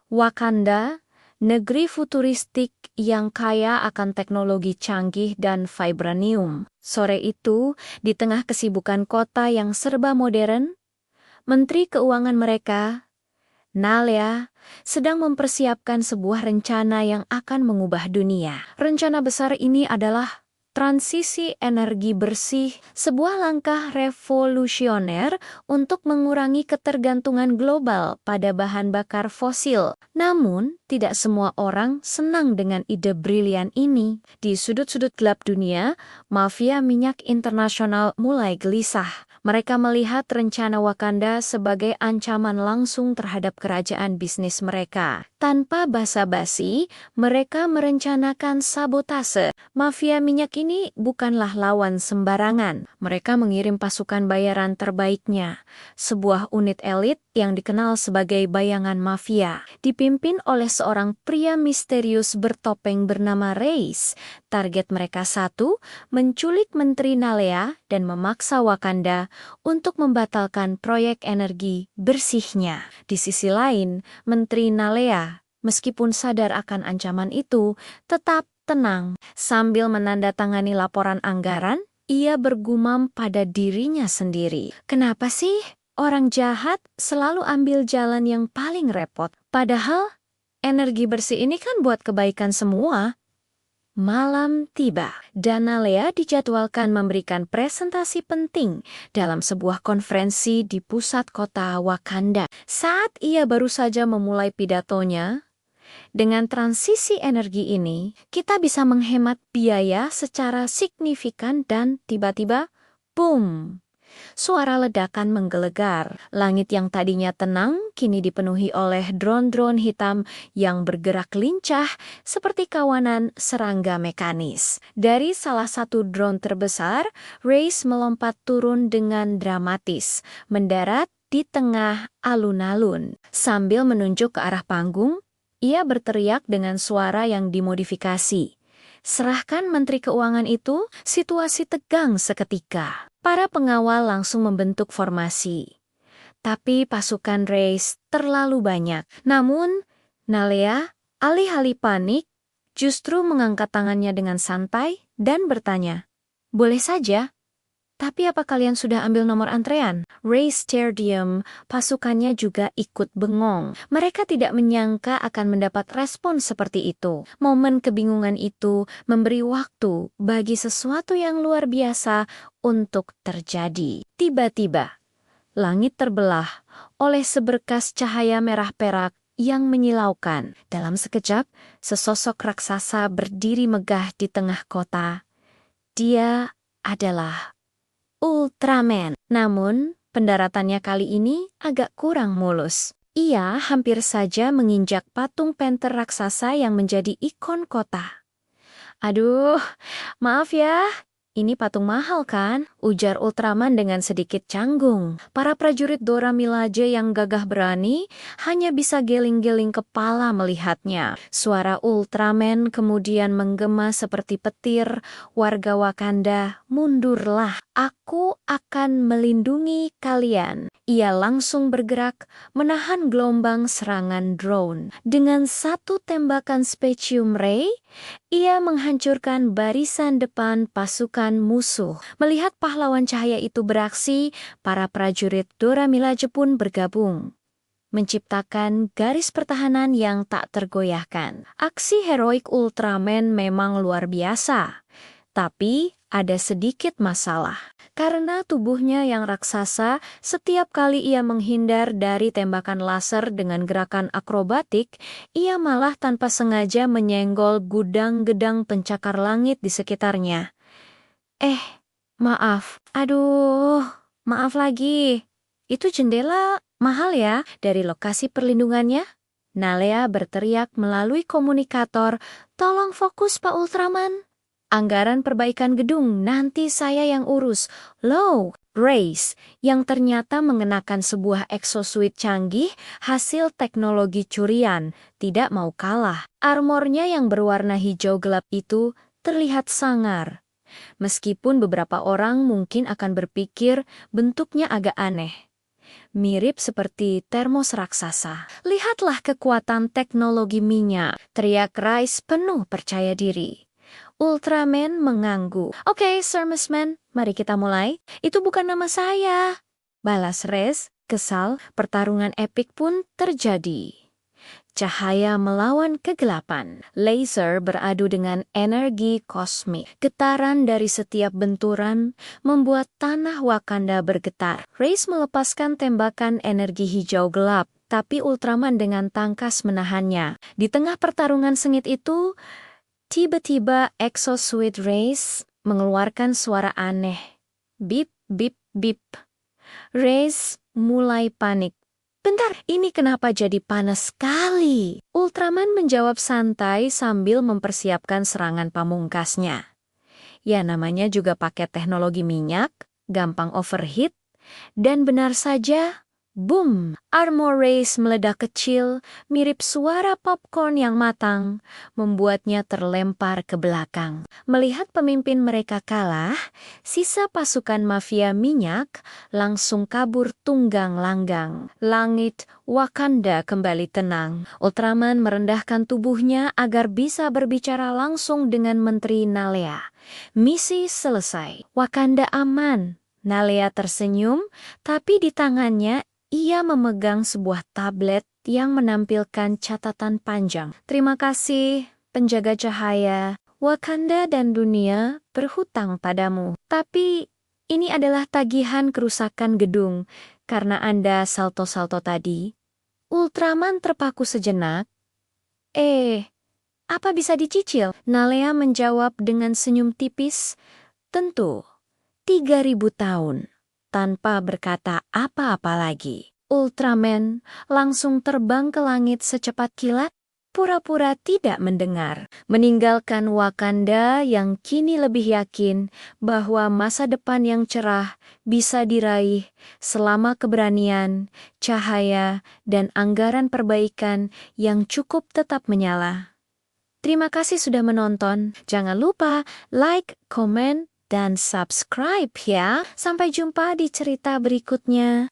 Wakanda, negeri futuristik yang kaya akan teknologi canggih dan vibranium. Sore itu, di tengah kesibukan kota yang serba modern, Menteri Keuangan mereka, Nalea, sedang mempersiapkan sebuah rencana yang akan mengubah dunia. Rencana besar ini adalah transisi energi bersih, sebuah langkah revolusioner untuk mengurangi ketergantungan global pada bahan bakar fosil. Namun, tidak semua orang senang dengan ide brilian ini. Di sudut-sudut gelap dunia, mafia minyak internasional mulai gelisah. Mereka melihat rencana Wakanda sebagai ancaman langsung terhadap kerajaan bisnis mereka. Tanpa basa-basi, mereka merencanakan sabotase. Mafia minyak ini bukanlah lawan sembarangan. Mereka mengirim pasukan bayaran terbaiknya, sebuah unit elit yang dikenal sebagai bayangan mafia, dipimpin oleh seorang pria misterius bertopeng bernama Reis. Target mereka satu, menculik Menteri Nalea dan memaksa Wakanda untuk membatalkan proyek energi bersihnya. Di sisi lain, Menteri Nalea, meskipun sadar akan ancaman itu, tetap tenang. Sambil menandatangani laporan anggaran, ia bergumam pada dirinya sendiri. Kenapa sih orang jahat selalu ambil jalan yang paling repot? Padahal energi bersih ini kan buat kebaikan semua. Malam tiba, dan Nalea dijadwalkan memberikan presentasi penting dalam sebuah konferensi di pusat kota Wakanda. Saat ia baru saja memulai pidatonya, dengan transisi energi ini, kita bisa menghemat biaya secara signifikan dan tiba-tiba, boom! Suara ledakan menggelegar. Langit yang tadinya tenang kini dipenuhi oleh drone-drone hitam yang bergerak lincah seperti kawanan serangga mekanis. Dari salah satu drone terbesar, Reis melompat turun dengan dramatis, mendarat di tengah alun-alun. Sambil menunjuk ke arah panggung, ia berteriak dengan suara yang dimodifikasi. Serahkan Menteri Keuangan itu, situasi tegang seketika. Para pengawal langsung membentuk formasi. Tapi pasukan Reis terlalu banyak. Namun, Nalea, alih-alih panik, justru mengangkat tangannya dengan santai dan bertanya, "Boleh saja, tapi apa kalian sudah ambil nomor antrean?" Reis diam, pasukannya juga ikut bengong. Mereka tidak menyangka akan mendapat respon seperti itu. Momen kebingungan itu memberi waktu bagi sesuatu yang luar biasa untuk terjadi. Tiba-tiba, langit terbelah oleh seberkas cahaya merah perak yang menyilaukan. Dalam sekejap, sesosok raksasa berdiri megah di tengah kota. Dia adalah Ultraman. Namun, pendaratannya kali ini agak kurang mulus. Ia hampir saja menginjak patung panter raksasa yang menjadi ikon kota. "Aduh, maaf ya. Ini patung mahal kan?" ujar Ultraman dengan sedikit canggung. Para prajurit Dora Milaje yang gagah berani hanya bisa geling-geling kepala melihatnya. Suara Ultraman kemudian menggema seperti petir. "Warga Wakanda, mundurlah. Aku akan melindungi kalian." Ia langsung bergerak, menahan gelombang serangan drone. Dengan satu tembakan Spectrum Ray, ia menghancurkan barisan depan pasukan musuh. Melihat pahlawan cahaya itu beraksi, para prajurit Dora Milaje pun bergabung, menciptakan garis pertahanan yang tak tergoyahkan. Aksi heroik Ultraman memang luar biasa, tapi ada sedikit masalah. Karena tubuhnya yang raksasa, setiap kali ia menghindar dari tembakan laser dengan gerakan akrobatik, ia malah tanpa sengaja menyenggol gudang-gedang pencakar langit di sekitarnya. Maaf. Aduh, maaf lagi. Itu jendela mahal ya dari lokasi perlindungannya?" Nalea berteriak melalui komunikator, "Tolong fokus Pak Ultraman. Anggaran perbaikan gedung nanti saya yang urus." Loh, Reis, yang ternyata mengenakan sebuah exosuit canggih hasil teknologi curian, tidak mau kalah. Armornya yang berwarna hijau gelap itu terlihat sangar. Meskipun beberapa orang mungkin akan berpikir bentuknya agak aneh. Mirip seperti termos raksasa. Lihatlah kekuatan teknologi minyak, teriak Rice penuh percaya diri. Ultraman mengangguk. Oke, Sir Mistman, mari kita mulai. Itu bukan nama saya. Balas Rex, kesal, pertarungan epik pun terjadi. Cahaya melawan kegelapan. Laser beradu dengan energi kosmik. Getaran dari setiap benturan membuat tanah Wakanda bergetar. Rex melepaskan tembakan energi hijau gelap, tapi Ultraman dengan tangkas menahannya. Di tengah pertarungan sengit itu, tiba-tiba Exosuit Rex mengeluarkan suara aneh. Bip, bip, bip. Rex mulai panik. Bentar, ini kenapa jadi panas sekali? Ultraman menjawab santai sambil mempersiapkan serangan pamungkasnya. Ya namanya juga pakai teknologi minyak, gampang overheat, dan benar saja, boom! Armor Rex meledak kecil, mirip suara popcorn yang matang, membuatnya terlempar ke belakang. Melihat pemimpin mereka kalah, sisa pasukan mafia minyak langsung kabur tunggang langgang. Langit Wakanda kembali tenang. Ultraman merendahkan tubuhnya agar bisa berbicara langsung dengan Menteri Nalea. Misi selesai. Wakanda aman. Nalea tersenyum, tapi di tangannya ia memegang sebuah tablet yang menampilkan catatan panjang. Terima kasih, penjaga cahaya. Wakanda dan dunia berhutang padamu. Tapi ini adalah tagihan kerusakan gedung karena Anda salto-salto tadi. Ultraman terpaku sejenak. Apa bisa dicicil? Nalea menjawab dengan senyum tipis. Tentu, 3.000 tahun. Tanpa berkata apa-apa lagi. Ultraman langsung terbang ke langit secepat kilat, pura-pura tidak mendengar, meninggalkan Wakanda yang kini lebih yakin bahwa masa depan yang cerah bisa diraih selama keberanian, cahaya, dan anggaran perbaikan yang cukup tetap menyala. Terima kasih sudah menonton. Jangan lupa like, komen, dan subscribe ya. Sampai jumpa di cerita berikutnya.